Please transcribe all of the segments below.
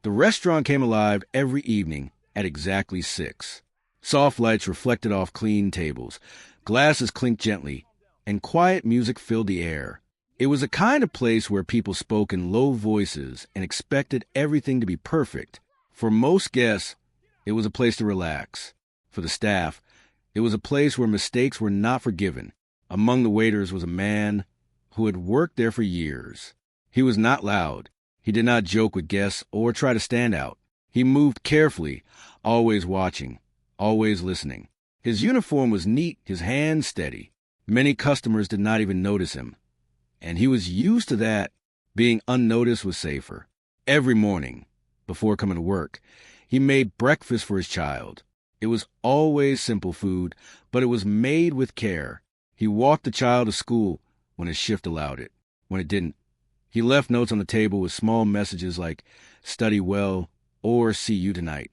The restaurant came alive every evening at exactly 6. Soft lights reflected off clean tables, glasses clinked gently, and quiet music filled the air. It was a kind of place where people spoke in low voices and expected everything to be perfect. For most guests, it was a place to relax. For the staff, it was a place where mistakes were not forgiven. Among the waiters was a man who had worked there for years. He was not loud. He did not joke with guests or try to stand out. He moved carefully, always watching, always listening. His uniform was neat, his hands steady. Many customers did not even notice him. And he was used to that. Being unnoticed was safer. Every morning, before coming to work, he made breakfast for his child. It was always simple food, but it was made with care. He walked the child to school when his shift allowed it. When it didn't, he left notes on the table with small messages like, "Study well," or "See you tonight."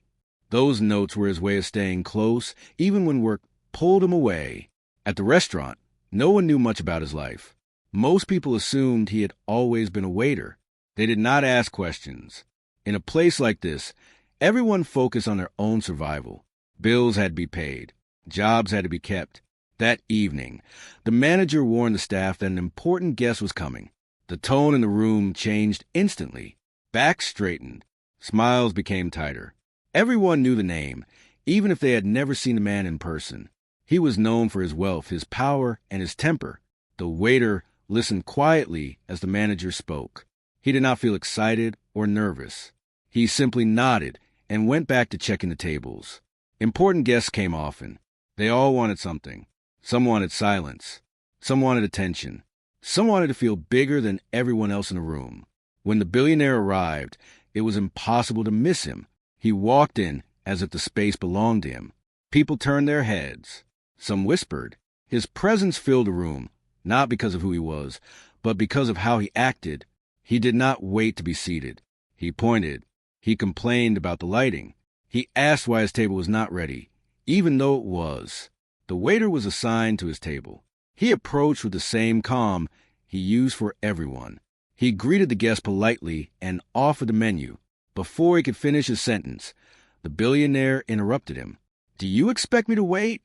Those notes were his way of staying close, even when work pulled him away. At the restaurant, no one knew much about his life. Most people assumed he had always been a waiter. They did not ask questions. In a place like this, everyone focused on their own survival. Bills had to be paid. Jobs had to be kept. That evening, the manager warned the staff that an important guest was coming. The tone in the room changed instantly. Backs straightened. Smiles became tighter. Everyone knew the name, even if they had never seen the man in person. He was known for his wealth, his power, and his temper. The waiter listened quietly as the manager spoke. He did not feel excited or nervous. He simply nodded and went back to checking the tables. Important guests came often. They all wanted something. Some wanted silence. Some wanted attention. Some wanted to feel bigger than everyone else in the room. When the billionaire arrived, it was impossible to miss him. He walked in as if the space belonged to him. People turned their heads. Some whispered. His presence filled the room, not because of who he was, but because of how he acted. He did not wait to be seated. He pointed. He complained about the lighting. He asked why his table was not ready, even though it was. The waiter was assigned to his table. He approached with the same calm he used for everyone. He greeted the guest politely and offered the menu. Before he could finish his sentence, the billionaire interrupted him. "Do you expect me to wait?"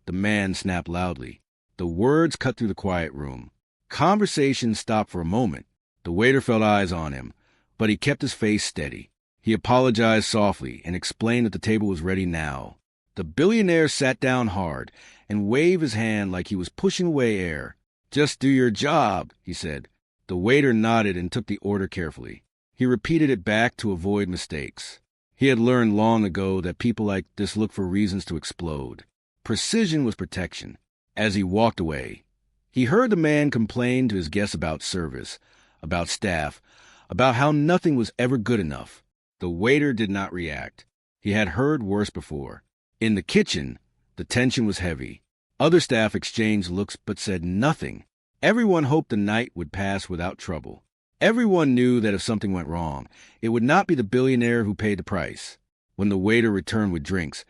The man snapped loudly. The words cut through the quiet room. Conversation stopped for a moment. The waiter felt eyes on him, but he kept his face steady. He apologized softly and explained that the table was ready now. The billionaire sat down hard and waved his hand like he was pushing away air. "Just do your job," he said. The waiter nodded and took the order carefully. He repeated it back to avoid mistakes. He had learned long ago that people like this look for reasons to explode. Precision was protection. As he walked away, he heard the man complain to his guests about service, about staff, about how nothing was ever good enough. The waiter did not react. He had heard worse before. In the kitchen, the tension was heavy. Other staff exchanged looks but said nothing. Everyone hoped the night would pass without trouble. Everyone knew that if something went wrong, it would not be the billionaire who paid the price. When the waiter returned with drinks,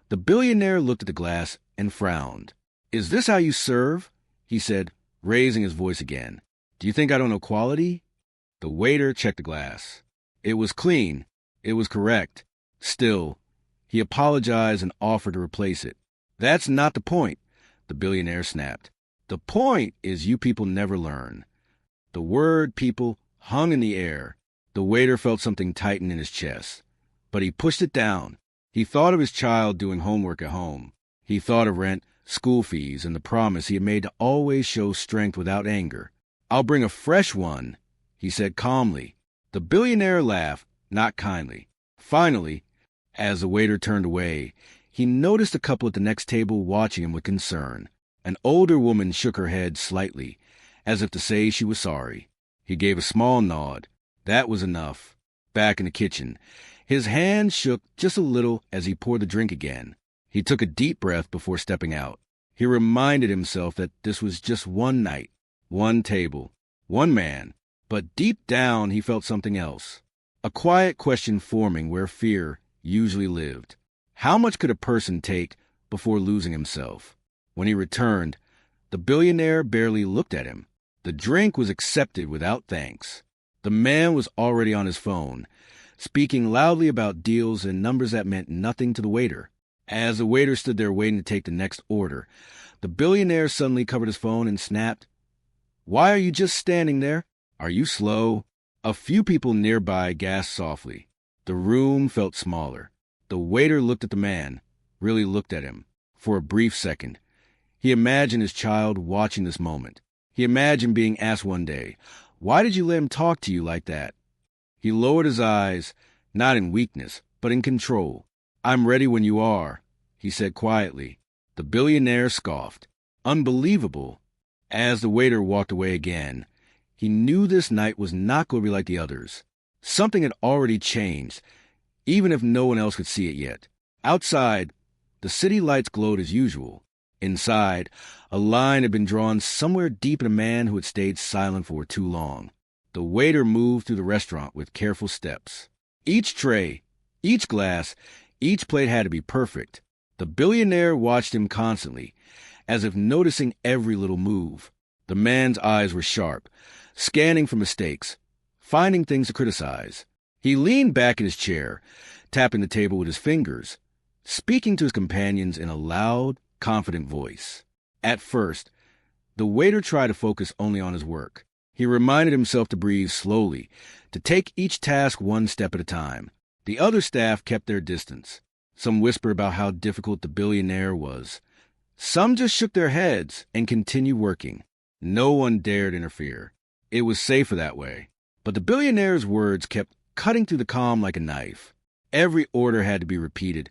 the billionaire looked at the glass and frowned. "Is this how you serve?" he said, raising his voice again. "Do you think I don't know quality?" The waiter checked the glass. It was clean. It was correct. Still, he apologized and offered to replace it. "That's not the point," the billionaire snapped. "The point is you people never learn." The word people hung in the air. The waiter felt something tighten in his chest, but he pushed it down. He thought of his child doing homework at home. He thought of rent, school fees, and the promise he had made to always show strength without anger. "I'll bring a fresh one," he said calmly. The billionaire laughed, not kindly. Finally, as the waiter turned away, he noticed a couple at the next table watching him with concern. An older woman shook her head slightly, as if to say she was sorry. He gave a small nod. That was enough. Back in the kitchen, his hand shook just a little as he poured the drink again. He took a deep breath before stepping out. He reminded himself that this was just one night, one table, one man. But deep down he felt something else. A quiet question forming where fear usually lived. How much could a person take before losing himself? When he returned, the billionaire barely looked at him. The drink was accepted without thanks. The man was already on his phone, speaking loudly about deals and numbers that meant nothing to the waiter. As the waiter stood there waiting to take the next order, the billionaire suddenly covered his phone and snapped, "Why are you just standing there? Are you slow?" A few people nearby gasped softly. The room felt smaller. The waiter looked at the man, really looked at him. For a brief second, he imagined his child watching this moment. He imagined being asked one day, "Why did you let him talk to you like that?" He lowered his eyes, not in weakness, but in control. "I'm ready when you are," he said quietly. The billionaire scoffed. Unbelievable. As the waiter walked away again, he knew this night was not going to be like the others. Something had already changed, even if no one else could see it yet. Outside, the city lights glowed as usual. Inside, a line had been drawn somewhere deep in a man who had stayed silent for too long. The waiter moved through the restaurant with careful steps. Each tray, each glass, each plate had to be perfect. The billionaire watched him constantly, as if noticing every little move. The man's eyes were sharp, scanning for mistakes, finding things to criticize. He leaned back in his chair, tapping the table with his fingers, speaking to his companions in a loud, confident voice. At first, the waiter tried to focus only on his work. He reminded himself to breathe slowly, to take each task one step at a time. The other staff kept their distance. Some whispered about how difficult the billionaire was. Some just shook their heads and continued working. No one dared interfere. It was safer that way. But the billionaire's words kept cutting through the calm like a knife. Every order had to be repeated,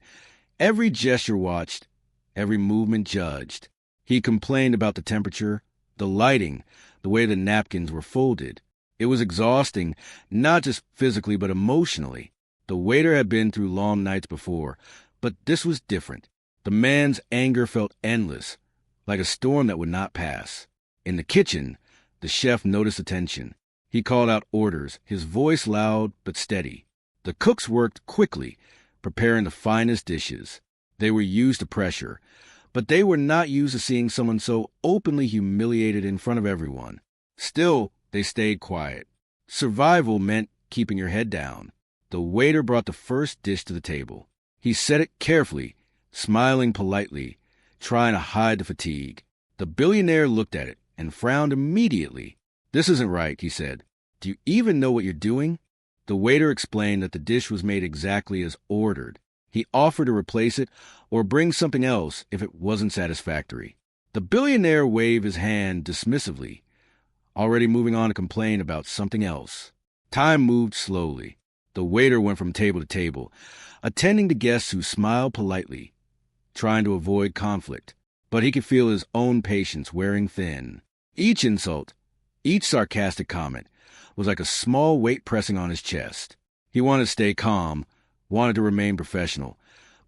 every gesture watched, every movement judged. He complained about the temperature, the lighting, the way the napkins were folded. It was exhausting, not just physically but emotionally. The waiter had been through long nights before, but this was different. The man's anger felt endless, like a storm that would not pass. In the kitchen, the chef noticed the tension. He called out orders, his voice loud but steady. The cooks worked quickly, preparing the finest dishes. They were used to pressure, but they were not used to seeing someone so openly humiliated in front of everyone. Still, they stayed quiet. Survival meant keeping your head down. The waiter brought the first dish to the table. He set it carefully, smiling politely, trying to hide the fatigue. The billionaire looked at it and frowned immediately. "This isn't right," he said. "Do you even know what you're doing?" The waiter explained that the dish was made exactly as ordered. He offered to replace it or bring something else if it wasn't satisfactory. The billionaire waved his hand dismissively, already moving on to complain about something else. Time moved slowly. The waiter went from table to table, attending to guests who smiled politely, trying to avoid conflict. But he could feel his own patience wearing thin. Each insult, each sarcastic comment, was like a small weight pressing on his chest. He wanted to stay calm, wanted to remain professional,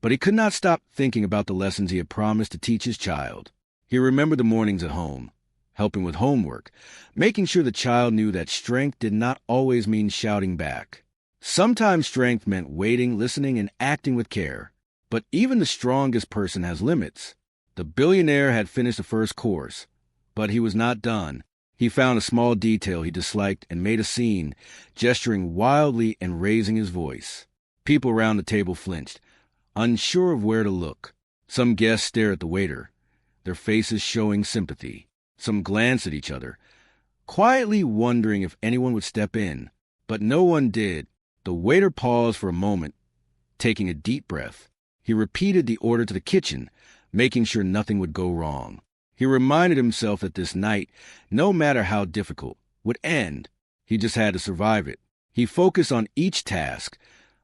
but he could not stop thinking about the lessons he had promised to teach his child. He remembered the mornings at home, helping with homework, making sure the child knew that strength did not always mean shouting back. Sometimes strength meant waiting, listening, and acting with care. But even the strongest person has limits. The billionaire had finished the first course, but he was not done. He found a small detail he disliked and made a scene, gesturing wildly and raising his voice. People around the table flinched, unsure of where to look. Some guests stared at the waiter, their faces showing sympathy. Some glanced at each other, quietly wondering if anyone would step in. But no one did. The waiter paused for a moment, taking a deep breath. He repeated the order to the kitchen, making sure nothing would go wrong. He reminded himself that this night, no matter how difficult, would end. He just had to survive it. He focused on each task,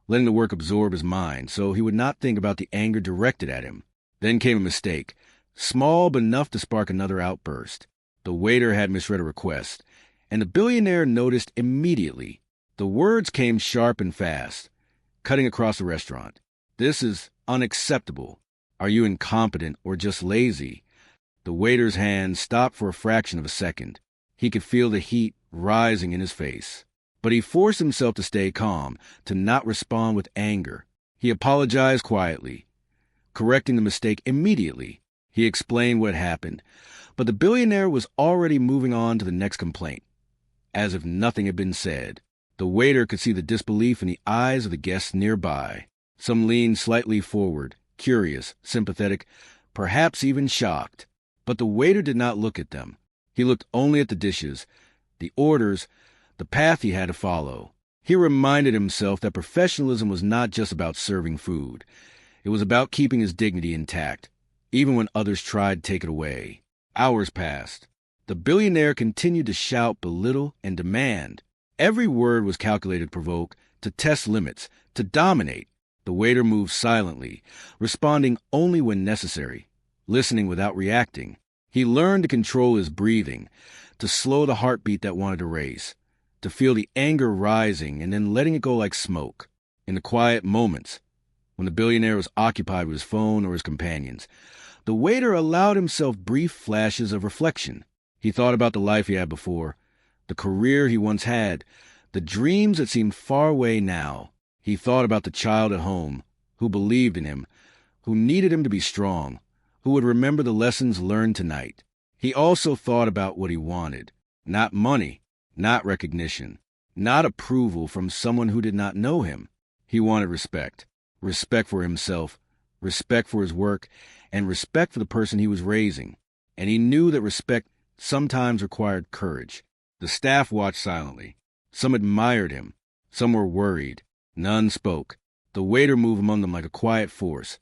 letting the work absorb his mind so he would not think about the anger directed at him. Then came a mistake, small but enough to spark another outburst. The waiter had misread a request, and the billionaire noticed immediately. The words came sharp and fast, cutting across the restaurant. "This is unacceptable. Are you incompetent or just lazy?" The waiter's hand stopped for a fraction of a second. He could feel the heat rising in his face. But he forced himself to stay calm, to not respond with anger. He apologized quietly, correcting the mistake immediately. He explained what happened, but the billionaire was already moving on to the next complaint, as if nothing had been said. The waiter could see the disbelief in the eyes of the guests nearby. Some leaned slightly forward, curious, sympathetic, perhaps even shocked. But the waiter did not look at them. He looked only at the dishes, the orders, the path he had to follow. He reminded himself that professionalism was not just about serving food. It was about keeping his dignity intact, even when others tried to take it away. Hours passed. The billionaire continued to shout, belittle, and demand. Every word was calculated to provoke, to test limits, to dominate. The waiter moved silently, responding only when necessary, listening without reacting. He learned to control his breathing, to slow the heartbeat that wanted to race, to feel the anger rising and then letting it go like smoke. In the quiet moments, when the billionaire was occupied with his phone or his companions, the waiter allowed himself brief flashes of reflection. He thought about the life he had before, the career he once had, the dreams that seemed far away now. He thought about the child at home, who believed in him, who needed him to be strong, who would remember the lessons learned tonight. He also thought about what he wanted. Not money, not recognition, not approval from someone who did not know him. He wanted respect. Respect for himself, respect for his work, and respect for the person he was raising. And he knew that respect sometimes required courage. The staff watched silently. Some admired him. Some were worried. None spoke. The waiter moved among them like a quiet force,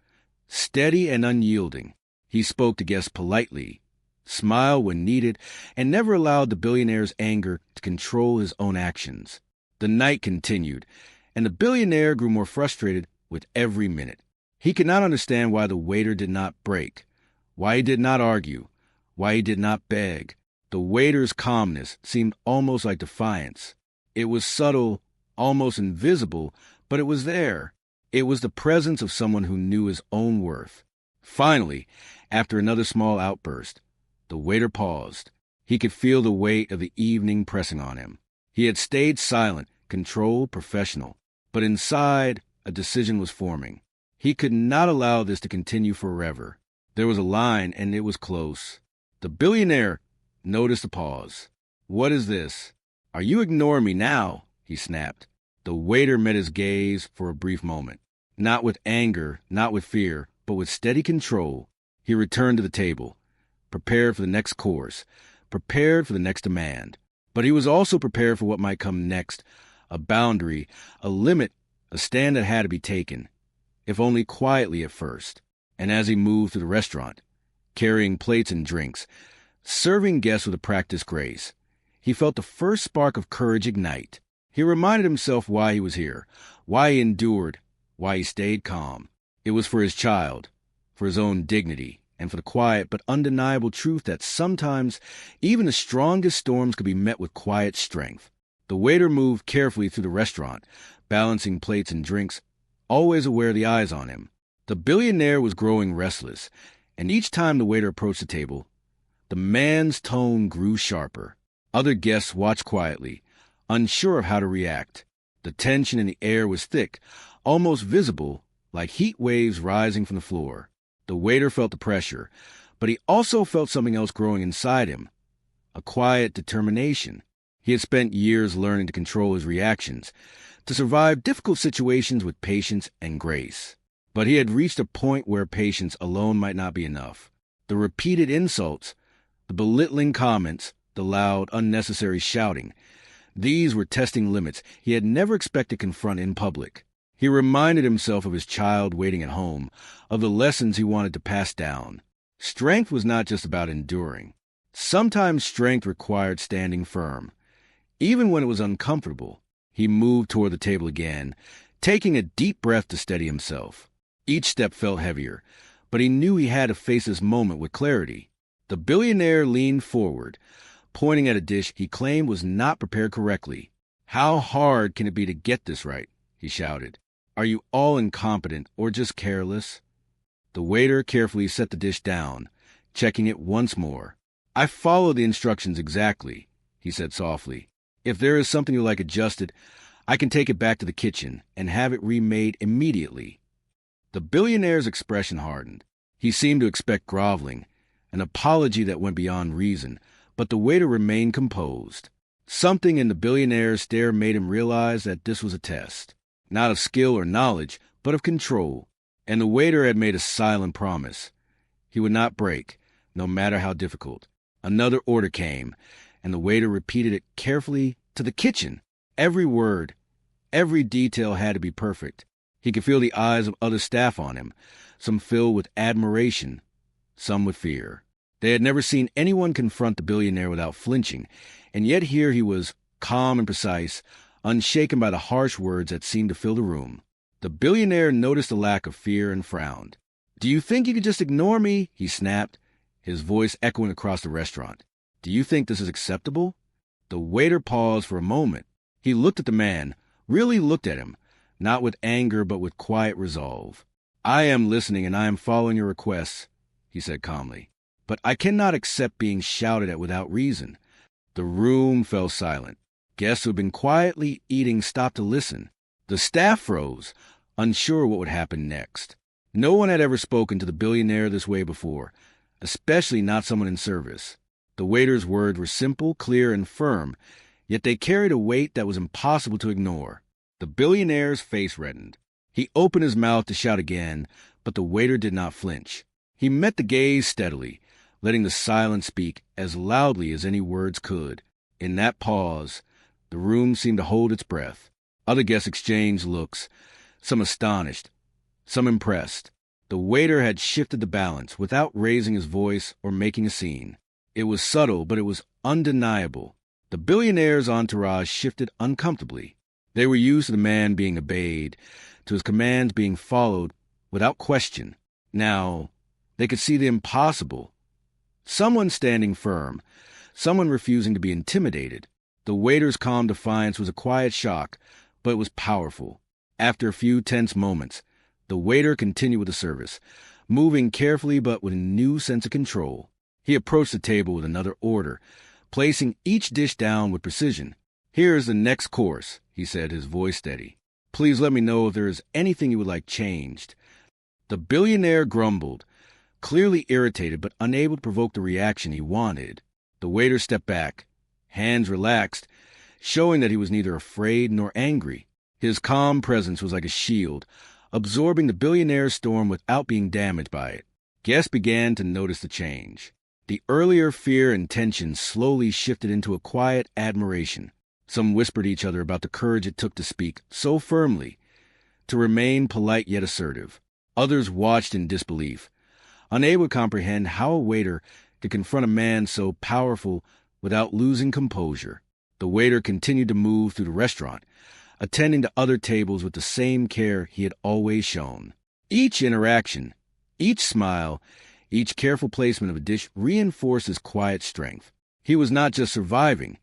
steady and unyielding. He spoke to guests politely, smiled when needed, and never allowed the billionaire's anger to control his own actions. The night continued, and the billionaire grew more frustrated with every minute. He could not understand why the waiter did not break, why he did not argue, why he did not beg. The waiter's calmness seemed almost like defiance. It was subtle, almost invisible, but it was there. It was the presence of someone who knew his own worth. Finally, after another small outburst, the waiter paused. He could feel the weight of the evening pressing on him. He had stayed silent, controlled, professional, but inside, a decision was forming. He could not allow this to continue forever. There was a line, and it was close. The billionaire noticed the pause. "What is this? Are you ignoring me now?" he snapped. The waiter met his gaze for a brief moment. Not with anger, not with fear, but with steady control. He returned to the table, prepared for the next course, prepared for the next demand. But he was also prepared for what might come next, a boundary, a limit, a stand that had to be taken, if only quietly at first. And as he moved through the restaurant, carrying plates and drinks, serving guests with a practiced grace, he felt the first spark of courage ignite. He reminded himself why he was here, why he endured, why he stayed calm. It was for his child, for his own dignity, and for the quiet but undeniable truth that sometimes even the strongest storms could be met with quiet strength. The waiter moved carefully through the restaurant, balancing plates and drinks, always aware of the eyes on him. The billionaire was growing restless, and each time the waiter approached the table, the man's tone grew sharper. Other guests watched quietly, unsure of how to react. The tension in the air was thick, almost visible, like heat waves rising from the floor. The waiter felt the pressure, but he also felt something else growing inside him, a quiet determination. He had spent years learning to control his reactions, to survive difficult situations with patience and grace. But he had reached a point where patience alone might not be enough. The repeated insults, the belittling comments, the loud, unnecessary shouting, these were testing limits he had never expected to confront in public. He reminded himself of his child waiting at home, of the lessons he wanted to pass down. Strength was not just about enduring. Sometimes strength required standing firm. Even when it was uncomfortable, he moved toward the table again, taking a deep breath to steady himself. Each step felt heavier, but he knew he had to face this moment with clarity. The billionaire leaned forward, pointing at a dish he claimed was not prepared correctly. "How hard can it be to get this right?" he shouted. "Are you all incompetent or just careless?" The waiter carefully set the dish down, checking it once more. "I followed the instructions exactly," he said softly. "If there is something you like adjusted, I can take it back to the kitchen and have it remade immediately." The billionaire's expression hardened. He seemed to expect groveling, an apology that went beyond reason, but the waiter remained composed. Something in the billionaire's stare made him realize that this was a test, not of skill or knowledge, but of control. And the waiter had made a silent promise. He would not break, no matter how difficult. Another order came, and the waiter repeated it carefully to the kitchen. Every word, every detail had to be perfect. He could feel the eyes of other staff on him, some filled with admiration, some with fear. They had never seen anyone confront the billionaire without flinching, and yet here he was, calm and precise, unshaken by the harsh words that seemed to fill the room. The billionaire noticed the lack of fear and frowned. "Do you think you could just ignore me?" he snapped, his voice echoing across the restaurant. "Do you think this is acceptable?" The waiter paused for a moment. He looked at the man, really looked at him, not with anger but with quiet resolve. "I am listening and I am following your requests," he said calmly. "But I cannot accept being shouted at without reason." The room fell silent. Guests who had been quietly eating stopped to listen. The staff froze, unsure what would happen next. No one had ever spoken to the billionaire this way before, especially not someone in service. The waiter's words were simple, clear, and firm, yet they carried a weight that was impossible to ignore. The billionaire's face reddened. He opened his mouth to shout again, but the waiter did not flinch. He met the gaze steadily, letting the silence speak as loudly as any words could. In that pause, the room seemed to hold its breath. Other guests exchanged looks, some astonished, some impressed. The waiter had shifted the balance without raising his voice or making a scene. It was subtle, but it was undeniable. The billionaire's entourage shifted uncomfortably. They were used to the man being obeyed, to his commands being followed without question. Now, they could see the impossible. Someone standing firm, someone refusing to be intimidated. The waiter's calm defiance was a quiet shock, but it was powerful. After a few tense moments, the waiter continued with the service, moving carefully but with a new sense of control. He approached the table with another order, placing each dish down with precision. "Here is the next course," he said, his voice steady. "Please let me know if there is anything you would like changed." The billionaire grumbled, clearly irritated but unable to provoke the reaction he wanted. The waiter stepped back, hands relaxed, showing that he was neither afraid nor angry. His calm presence was like a shield, absorbing the billionaire's storm without being damaged by it. Guests began to notice the change. The earlier fear and tension slowly shifted into a quiet admiration. Some whispered to each other about the courage it took to speak so firmly, to remain polite yet assertive. Others watched in disbelief, unable to comprehend how a waiter could confront a man so powerful without losing composure. The waiter continued to move through the restaurant, attending to other tables with the same care he had always shown. Each interaction, each smile, each careful placement of a dish reinforced his quiet strength. He was not just surviving,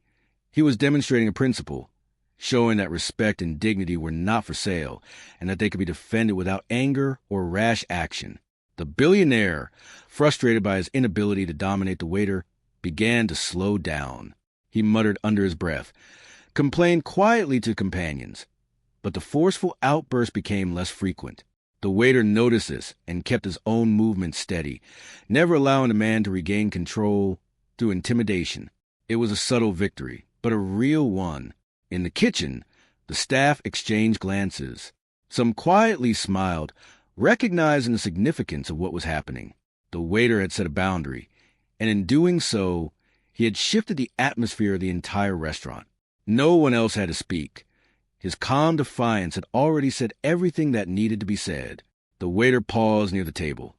he was demonstrating a principle, showing that respect and dignity were not for sale, and that they could be defended without anger or rash action. The billionaire, frustrated by his inability to dominate the waiter, began to slow down. He muttered under his breath, complained quietly to companions, but the forceful outburst became less frequent. The waiter noticed this and kept his own movements steady, never allowing the man to regain control through intimidation. It was a subtle victory, but a real one. In the kitchen, the staff exchanged glances. Some quietly smiled, recognizing the significance of what was happening. The waiter had set a boundary, and in doing so, he had shifted the atmosphere of the entire restaurant. No one else had to speak. His calm defiance had already said everything that needed to be said. The waiter paused near the table,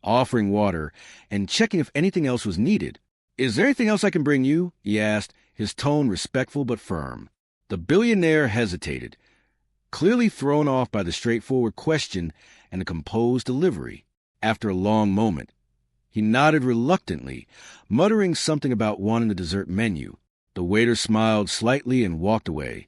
offering water and checking if anything else was needed. "Is there anything else I can bring you?" he asked, his tone respectful but firm. The billionaire hesitated, clearly thrown off by the straightforward question and the composed delivery. After a long moment, he nodded reluctantly, muttering something about wanting the dessert menu. The waiter smiled slightly and walked away,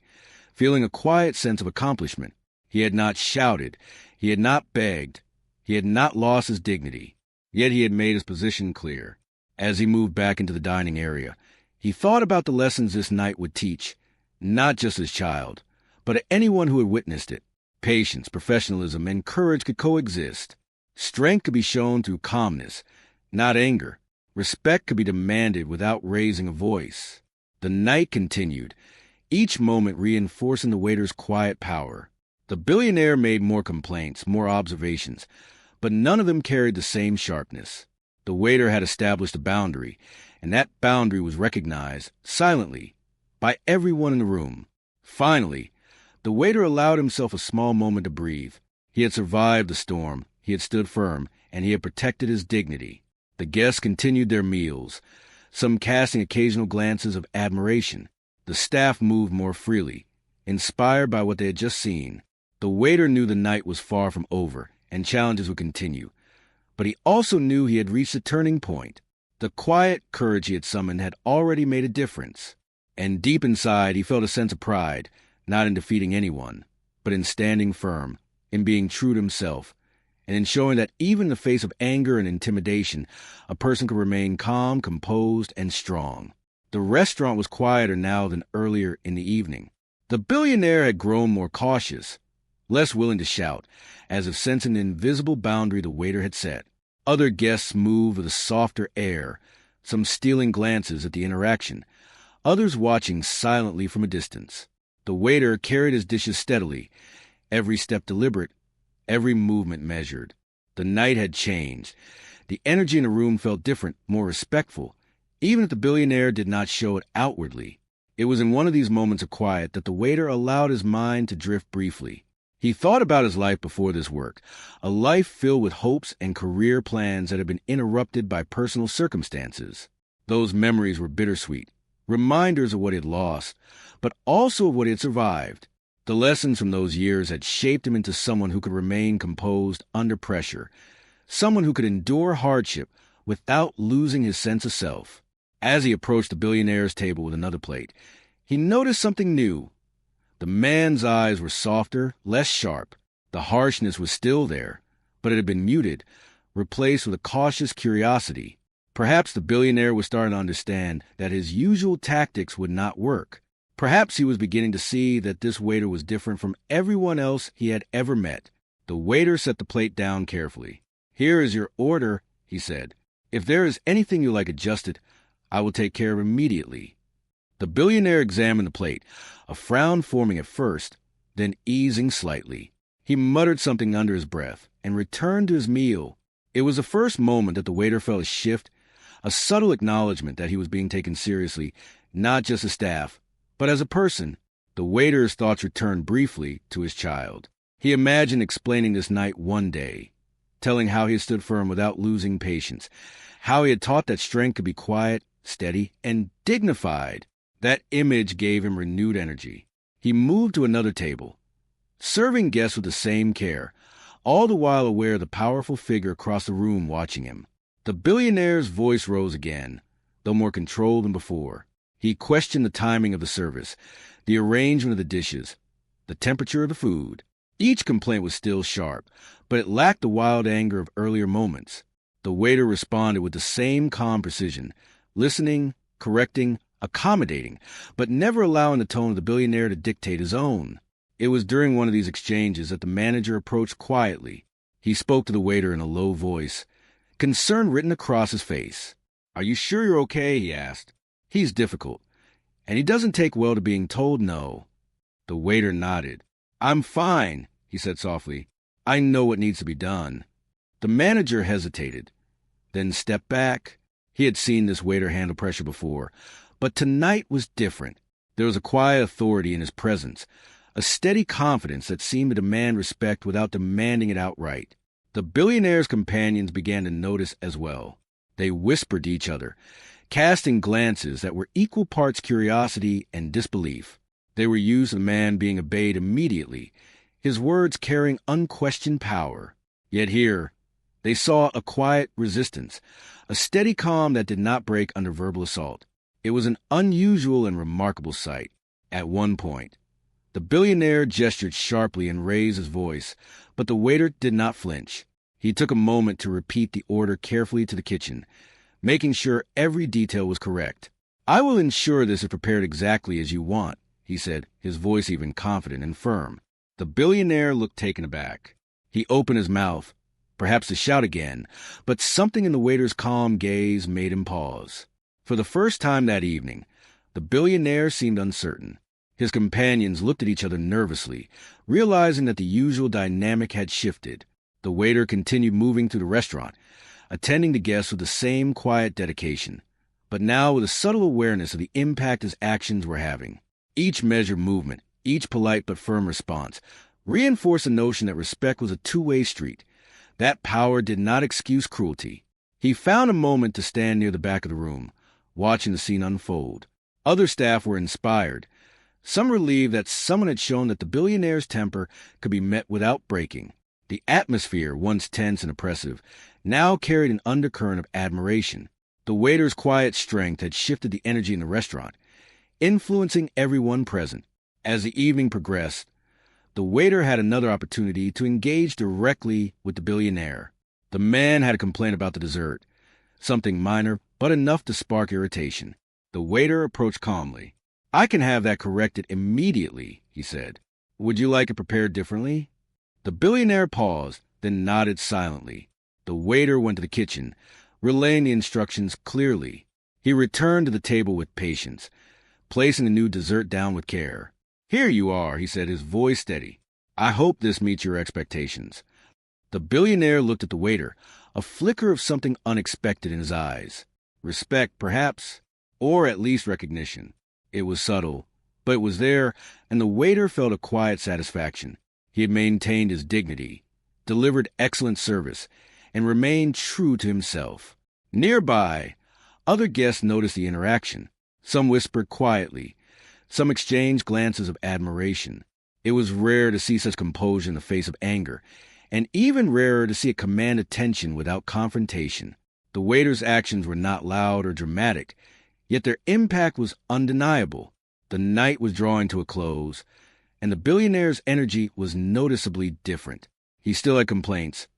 feeling a quiet sense of accomplishment. He had not shouted, he had not begged, he had not lost his dignity, yet he had made his position clear. As he moved back into the dining area, he thought about the lessons this night would teach, not just his child, but anyone who had witnessed it. Patience, professionalism, and courage could coexist. Strength could be shown through calmness, not anger. Respect could be demanded without raising a voice. The night continued, each moment reinforcing the waiter's quiet power. The billionaire made more complaints, more observations, but none of them carried the same sharpness. The waiter had established a boundary, and that boundary was recognized, silently, by everyone in the room. Finally, the waiter allowed himself a small moment to breathe. He had survived the storm, he had stood firm, and he had protected his dignity. The guests continued their meals, some casting occasional glances of admiration. The staff moved more freely, inspired by what they had just seen. The waiter knew the night was far from over, and challenges would continue. But he also knew he had reached a turning point. The quiet courage he had summoned had already made a difference. And deep inside, he felt a sense of pride, not in defeating anyone, but in standing firm, in being true to himself, and in showing that even in the face of anger and intimidation, a person could remain calm, composed, and strong. The restaurant was quieter now than earlier in the evening. The billionaire had grown more cautious, less willing to shout, as if sensing the invisible boundary the waiter had set. Other guests moved with a softer air, some stealing glances at the interaction, others watching silently from a distance. The waiter carried his dishes steadily, every step deliberate, every movement measured. The night had changed. The energy in the room felt different, more respectful, even if the billionaire did not show it outwardly. It was in one of these moments of quiet that the waiter allowed his mind to drift briefly. He thought about his life before this work, a life filled with hopes and career plans that had been interrupted by personal circumstances. Those memories were bittersweet, reminders of what he had lost, but also of what he had survived. The lessons from those years had shaped him into someone who could remain composed under pressure, someone who could endure hardship without losing his sense of self. As he approached the billionaire's table with another plate, he noticed something new. The man's eyes were softer, less sharp. The harshness was still there, but it had been muted, replaced with a cautious curiosity. Perhaps the billionaire was starting to understand that his usual tactics would not work. Perhaps he was beginning to see that this waiter was different from everyone else he had ever met. The waiter set the plate down carefully. "Here is your order," he said. "If there is anything you like adjusted, I will take care of immediately." The billionaire examined the plate, a frown forming at first, then easing slightly. He muttered something under his breath and returned to his meal. It was the first moment that the waiter felt a shift, a subtle acknowledgement that he was being taken seriously, not just as staff, but as a person. The waiter's thoughts returned briefly to his child. He imagined explaining this night one day, telling how he had stood firm without losing patience, how he had taught that strength could be quiet, steady, and dignified. That image gave him renewed energy. He moved to another table, serving guests with the same care, all the while aware of the powerful figure across the room watching him. The billionaire's voice rose again, though more controlled than before. He questioned the timing of the service, the arrangement of the dishes, the temperature of the food. Each complaint was still sharp, but it lacked the wild anger of earlier moments. The waiter responded with the same calm precision, listening, correcting, accommodating, but never allowing the tone of the billionaire to dictate his own. It was during one of these exchanges that the manager approached quietly. He spoke to the waiter in a low voice, concern written across his face. "Are you sure you're okay?" he asked. "He's difficult, and he doesn't take well to being told no." The waiter nodded. "I'm fine," he said softly. "I know what needs to be done." The manager hesitated, then stepped back. He had seen this waiter handle pressure before, but tonight was different. There was a quiet authority in his presence, a steady confidence that seemed to demand respect without demanding it outright. The billionaire's companions began to notice as well. They whispered to each other, casting glances that were equal parts curiosity and disbelief. They were used to the man being obeyed immediately, his words carrying unquestioned power. Yet here, they saw a quiet resistance, a steady calm that did not break under verbal assault. It was an unusual and remarkable sight. At one point, the billionaire gestured sharply and raised his voice, but the waiter did not flinch. He took a moment to repeat the order carefully to the kitchen, making sure every detail was correct. "I will ensure this is prepared exactly as you want," he said, his voice even confident and firm. The billionaire looked taken aback. He opened his mouth, perhaps to shout again, but something in the waiter's calm gaze made him pause. For the first time that evening, The billionaire seemed uncertain. His companions looked at each other nervously, realizing that the usual dynamic had shifted. The waiter continued moving through the restaurant, attending to guests with the same quiet dedication, but now with a subtle awareness of the impact his actions were having. Each measured movement, each polite but firm response, reinforced the notion that respect was a two-way street. That power did not excuse cruelty. He found a moment to stand near the back of the room, watching the scene unfold. Other staff were inspired, some relieved that someone had shown that the billionaire's temper could be met without breaking. The atmosphere, once tense and oppressive, now carried an undercurrent of admiration. The waiter's quiet strength had shifted the energy in the restaurant, influencing everyone present. As the evening progressed, the waiter had another opportunity to engage directly with the billionaire. The man had a complaint about the dessert, something minor but enough to spark irritation. The waiter approached calmly. "I can have that corrected immediately," he said. "Would you like it prepared differently?" The billionaire paused, then nodded silently. The waiter went to the kitchen, relaying the instructions clearly. He returned to the table with patience, placing the new dessert down with care. "Here you are," he said, his voice steady. "I hope this meets your expectations." The billionaire looked at the waiter, a flicker of something unexpected in his eyes. Respect, perhaps, or at least recognition. It was subtle, but it was there, and the waiter felt a quiet satisfaction. He had maintained his dignity, delivered excellent service, and remained true to himself. Nearby, other guests noticed the interaction. Some whispered quietly. Some exchanged glances of admiration. It was rare to see such composure in the face of anger, and even rarer to see it command attention without confrontation. The waiter's actions were not loud or dramatic, yet their impact was undeniable. The night was drawing to a close, and the billionaire's energy was noticeably different. He still had complaints,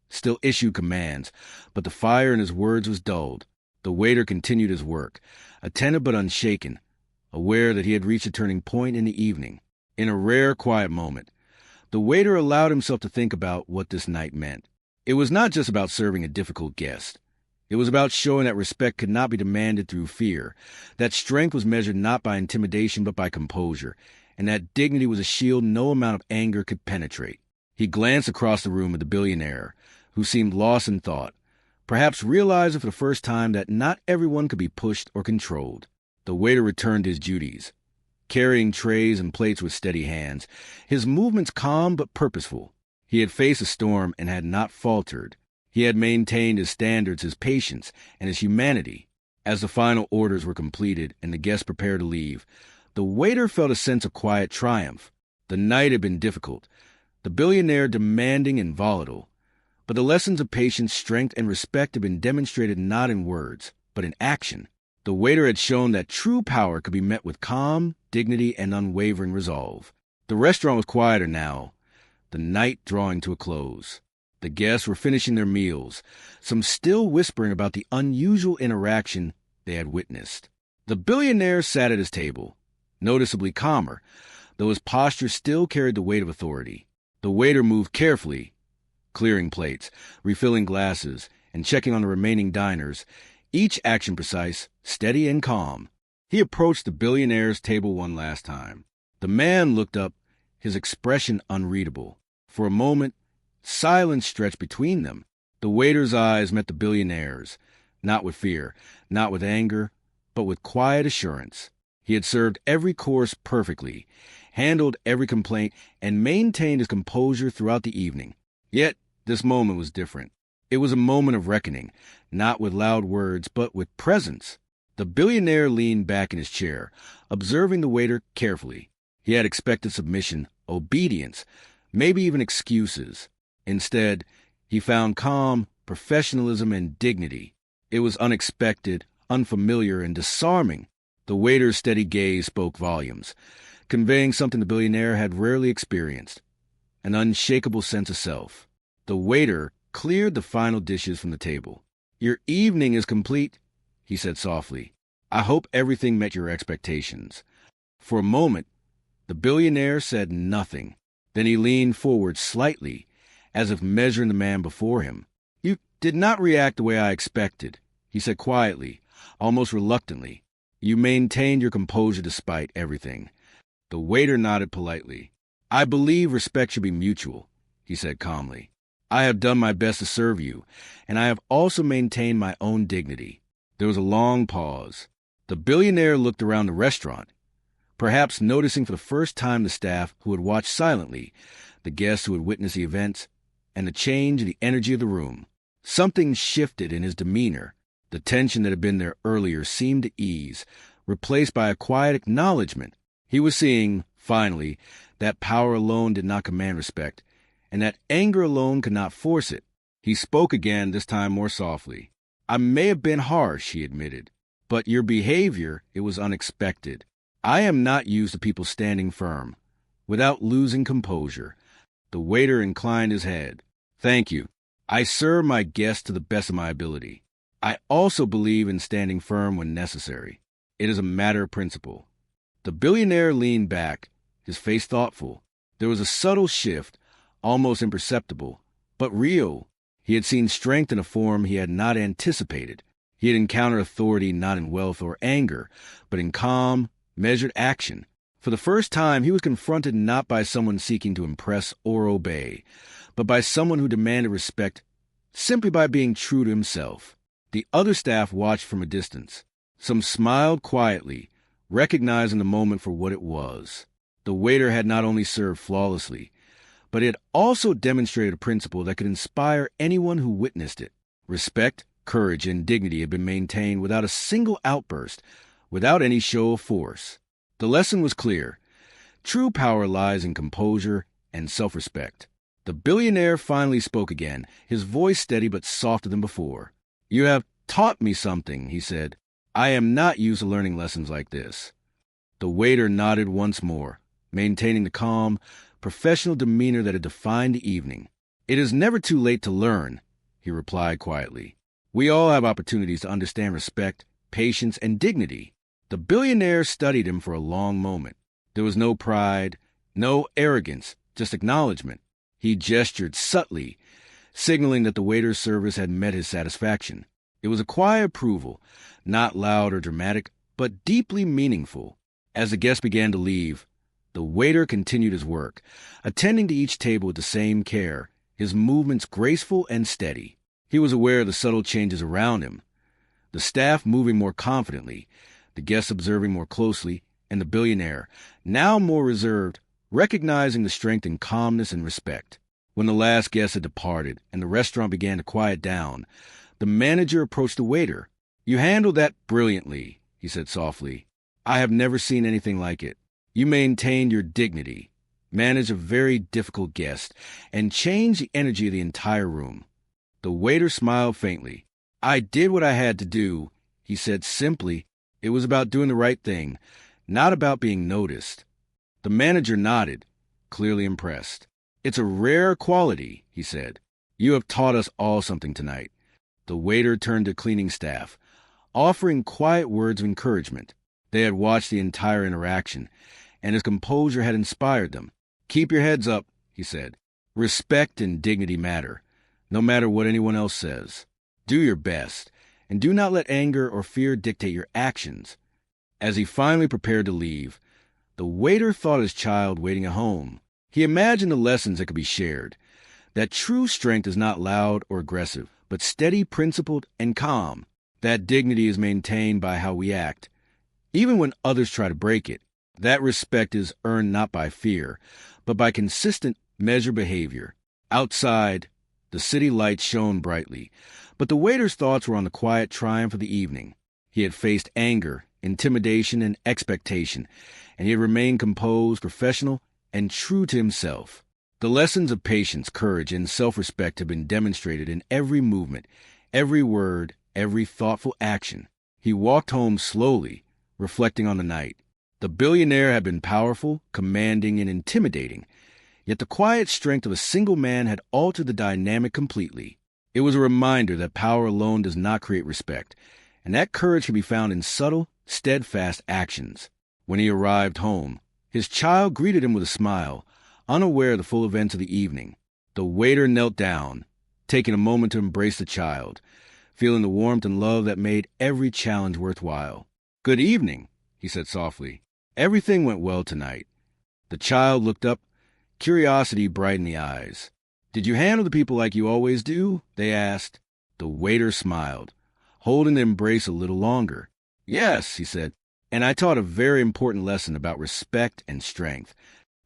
still issued commands, but the fire in his words was dulled. The waiter continued his work, attentive but unshaken, aware that he had reached a turning point in the evening. In a rare, quiet moment, the waiter allowed himself to think about what this night meant. It was not just about serving a difficult guest. It was about showing that respect could not be demanded through fear, that strength was measured not by intimidation but by composure, and that dignity was a shield no amount of anger could penetrate. He glanced across the room at the billionaire, who seemed lost in thought, perhaps realizing for the first time that not everyone could be pushed or controlled. The waiter returned to his duties, carrying trays and plates with steady hands, his movements calm but purposeful. He had faced a storm and had not faltered. He had maintained his standards, his patience, and his humanity. As the final orders were completed and the guests prepared to leave, the waiter felt a sense of quiet triumph. The night had been difficult, the billionaire demanding and volatile, but the lessons of patience, strength, and respect had been demonstrated not in words, but in action. The waiter had shown that true power could be met with calm, dignity, and unwavering resolve. The restaurant was quieter now, the night drawing to a close. The guests were finishing their meals, some still whispering about the unusual interaction they had witnessed. The billionaire sat at his table, noticeably calmer, though his posture still carried the weight of authority. The waiter moved carefully, clearing plates, refilling glasses, and checking on the remaining diners, each action precise, steady, and calm. He approached the billionaire's table one last time. The man looked up, his expression unreadable. For a moment, silence stretched between them. The waiter's eyes met the billionaire's, not with fear, not with anger, but with quiet assurance. He had served every course perfectly, handled every complaint, and maintained his composure throughout the evening. Yet, this moment was different. It was a moment of reckoning, not with loud words, but with presence. The billionaire leaned back in his chair, observing the waiter carefully. He had expected submission, obedience, maybe even excuses. Instead, he found calm, professionalism, and dignity. It was unexpected, unfamiliar, and disarming. The waiter's steady gaze spoke volumes, conveying something the billionaire had rarely experienced, an unshakable sense of self. The waiter cleared the final dishes from the table. "Your evening is complete," he said softly. "I hope everything met your expectations." For a moment, the billionaire said nothing. Then he leaned forward slightly, as if measuring the man before him. "You did not react the way I expected," he said quietly, almost reluctantly. You maintained your composure despite everything. The waiter nodded politely. I believe respect should be mutual, he said calmly. I have done my best to serve you, and I have also maintained my own dignity. There was a long pause. The billionaire looked around the restaurant, perhaps noticing for the first time the staff who had watched silently, the guests who had witnessed the events, and the change in the energy of the room. Something shifted in his demeanor. The tension that had been there earlier seemed to ease, replaced by a quiet acknowledgement. He was seeing, finally, that power alone did not command respect, and that anger alone could not force it. He spoke again, this time more softly. I may have been harsh, he admitted, but your behavior, it was unexpected. I am not used to people standing firm, without losing composure. The waiter inclined his head. Thank you. I serve my guests to the best of my ability. I also believe in standing firm when necessary. It is a matter of principle. The billionaire leaned back, his face thoughtful. There was a subtle shift, almost imperceptible, but real. He had seen strength in a form he had not anticipated. He had encountered authority not in wealth or anger, but in calm, measured action. For the first time, he was confronted not by someone seeking to impress or obey, but by someone who demanded respect simply by being true to himself. The other staff watched from a distance. Some smiled quietly, recognizing the moment for what it was. The waiter had not only served flawlessly, but it had also demonstrated a principle that could inspire anyone who witnessed it. Respect, courage, and dignity had been maintained without a single outburst, without any show of force. The lesson was clear. True power lies in composure and self-respect. The billionaire finally spoke again, his voice steady but softer than before. You have taught me something, he said. I am not used to learning lessons like this. The waiter nodded once more, maintaining the calm, professional demeanor that had defined the evening. It is never too late to learn, he replied quietly. We all have opportunities to understand respect, patience, and dignity. The billionaire studied him for a long moment. There was no pride, no arrogance, just acknowledgement. He gestured subtly, signaling that the waiter's service had met his satisfaction. It was a quiet approval, not loud or dramatic, but deeply meaningful. As the guests began to leave, the waiter continued his work, attending to each table with the same care, his movements graceful and steady. He was aware of the subtle changes around him, the staff moving more confidently, the guests observing more closely, and the billionaire, now more reserved, recognizing the strength in calmness and respect. When the last guest had departed and the restaurant began to quiet down, the manager approached the waiter. You handled that brilliantly, he said softly. I have never seen anything like it. You maintained your dignity, managed a very difficult guest, and changed the energy of the entire room. The waiter smiled faintly. I did what I had to do, he said simply. It was about doing the right thing, not about being noticed. The manager nodded, clearly impressed. It's a rare quality, he said. You have taught us all something tonight. The waiter turned to cleaning staff, offering quiet words of encouragement. They had watched the entire interaction, and his composure had inspired them. Keep your heads up, he said. Respect and dignity matter, no matter what anyone else says. Do your best, and do not let anger or fear dictate your actions. As he finally prepared to leave, the waiter thought of his child waiting at home. He imagined the lessons that could be shared, that true strength is not loud or aggressive, but steady, principled, and calm. That dignity is maintained by how we act, even when others try to break it. That respect is earned not by fear, but by consistent, measured behavior. Outside, the city lights shone brightly, but the waiter's thoughts were on the quiet triumph of the evening. He had faced anger, intimidation, and expectation, and he had remained composed, professional, and true to himself. The lessons of patience, courage, and self-respect have been demonstrated in every movement, every word, every thoughtful action. He walked home slowly, reflecting on the night. The billionaire had been powerful, commanding, and intimidating, yet the quiet strength of a single man had altered the dynamic completely. It was a reminder that power alone does not create respect, and that courage can be found in subtle, steadfast actions. When he arrived home, his child greeted him with a smile, unaware of the full events of the evening. The waiter knelt down, taking a moment to embrace the child, feeling the warmth and love that made every challenge worthwhile. "Good evening," he said softly. "Everything went well tonight." The child looked up, curiosity bright in the eyes. "Did you handle the people like you always do?" they asked. The waiter smiled, holding the embrace a little longer. "Yes," he said, "and I taught a very important lesson about respect and strength."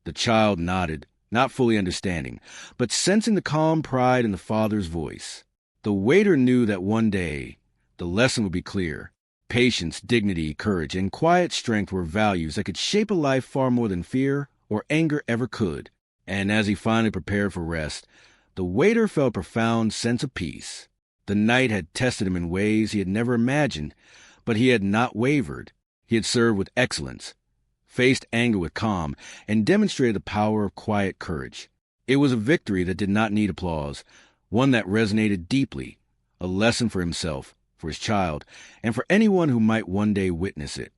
The child nodded, not fully understanding, but sensing the calm pride in the father's voice. The waiter knew that one day the lesson would be clear. Patience, dignity, courage, and quiet strength were values that could shape a life far more than fear or anger ever could. And as he finally prepared for rest, the waiter felt a profound sense of peace. The night had tested him in ways he had never imagined, but he had not wavered. He had served with excellence, faced anger with calm, and demonstrated the power of quiet courage. It was a victory that did not need applause, one that resonated deeply, a lesson for himself, for his child, and for anyone who might one day witness it.